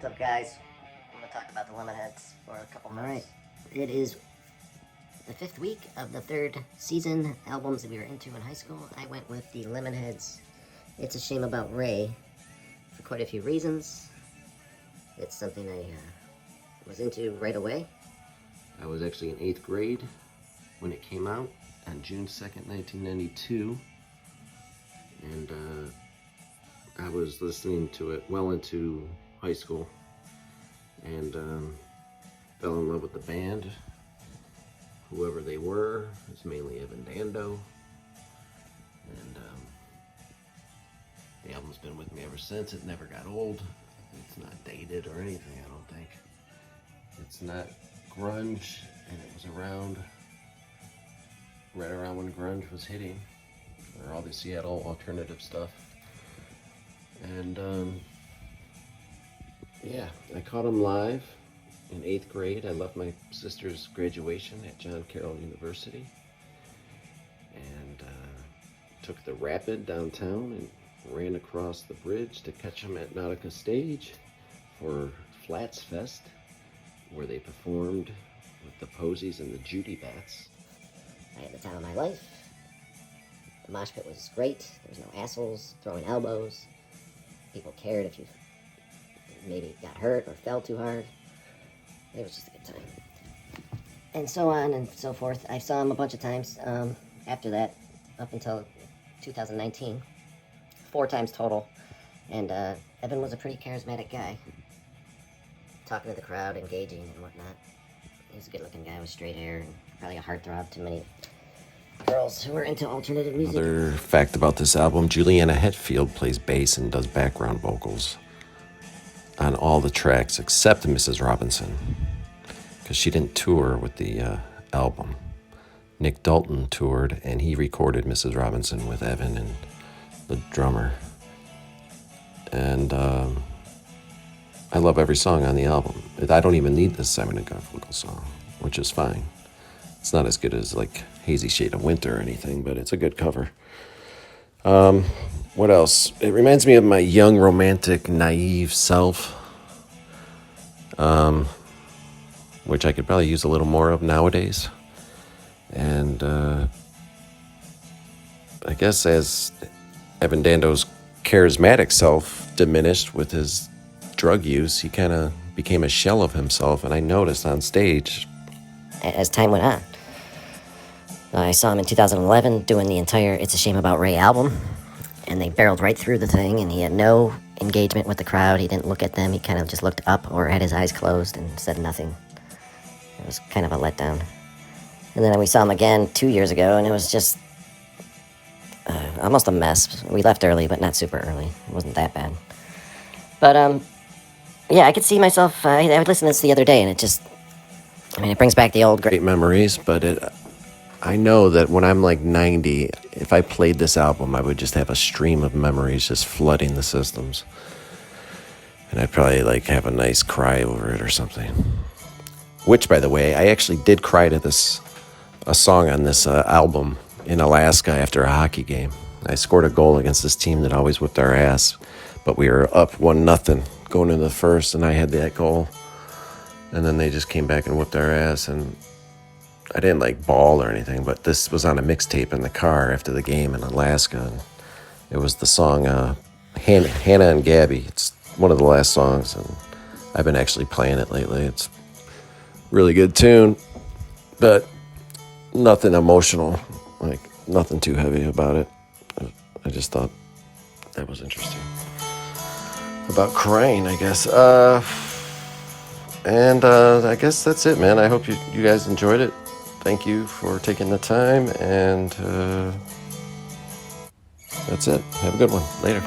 What's up, guys? I'm gonna talk about the Lemonheads for a couple minutes. Alright, it is the 5th week of the 3rd season albums that we were into in high school. I went with the Lemonheads' It's a Shame About Ray for quite a few reasons. It's something I was into right away. I was actually in 8th grade when it came out on June 2nd, 1992. And I was listening to it well into high school and fell in love with the band, whoever they were. It's mainly Evan Dando. And the album's been with me ever since. It never got old. It's not dated or anything, I don't think. It's not grunge, and it was around right around when grunge was hitting, or all the Seattle alternative stuff. And yeah, I caught them live in 8th grade. I left my sister's graduation at John Carroll University and took the Rapid downtown and ran across the bridge to catch them at Nautica Stage for Flats Fest, where they performed with the Posies and the Judy Bats. I had the time of my life. The mosh pit was great. There was no assholes throwing elbows. People cared if you maybe got hurt or fell too hard. It was just a good time. And so on and so forth. I saw him a bunch of times after that, up until 2019. 4 times total. And Evan was a pretty charismatic guy. Talking to the crowd, engaging and whatnot. He was a good-looking guy with straight hair and probably a heartthrob to many girls who were into alternative music. Another fact about this album, Juliana Hetfield plays bass and does background vocals on all the tracks except Mrs. Robinson, because she didn't tour with the album. Nick Dalton toured, and he recorded Mrs. Robinson with Evan and the drummer. And I love every song on the album. I don't even need this Simon & Garfunkel song, which is fine. It's not as good as like Hazy Shade of Winter or anything, but it's a good cover. What else? It reminds me of my young, romantic, naive self, which I could probably use a little more of nowadays. And I guess as Evan Dando's charismatic self diminished with his drug use, he kind of became a shell of himself, and I noticed on stage as time went on. I saw him in 2011 doing the entire It's a Shame About Ray album, and they barreled right through the thing, and he had no engagement with the crowd. He didn't look at them. He kind of just looked up or had his eyes closed and said nothing. It was kind of a letdown. And then we saw him again 2 years ago, and it was just almost a mess. We left early, but not super early. It wasn't that bad. But, yeah, I could see myself, I would listen to this the other day, and it just, I mean, it brings back the old great memories, but I know that when I'm like 90, if I played this album, I would just have a stream of memories just flooding the systems. And I'd probably like have a nice cry over it or something. Which, by the way, I actually did cry to a song on this album in Alaska after a hockey game. I scored a goal against this team that always whipped our ass, but we were up 1-0 going into the first, and I had that goal. And then they just came back and whipped our ass, and I didn't like bawl or anything, but this was on a mixtape in the car after the game in Alaska. And it was the song Hannah and Gabby. It's one of the last songs, and I've been actually playing it lately. It's a really good tune, but nothing emotional, like nothing too heavy about it. I just thought that was interesting. About crying, I guess. And I guess that's it, man. I hope you guys enjoyed it. Thank you for taking the time, and that's it. Have a good one. Later.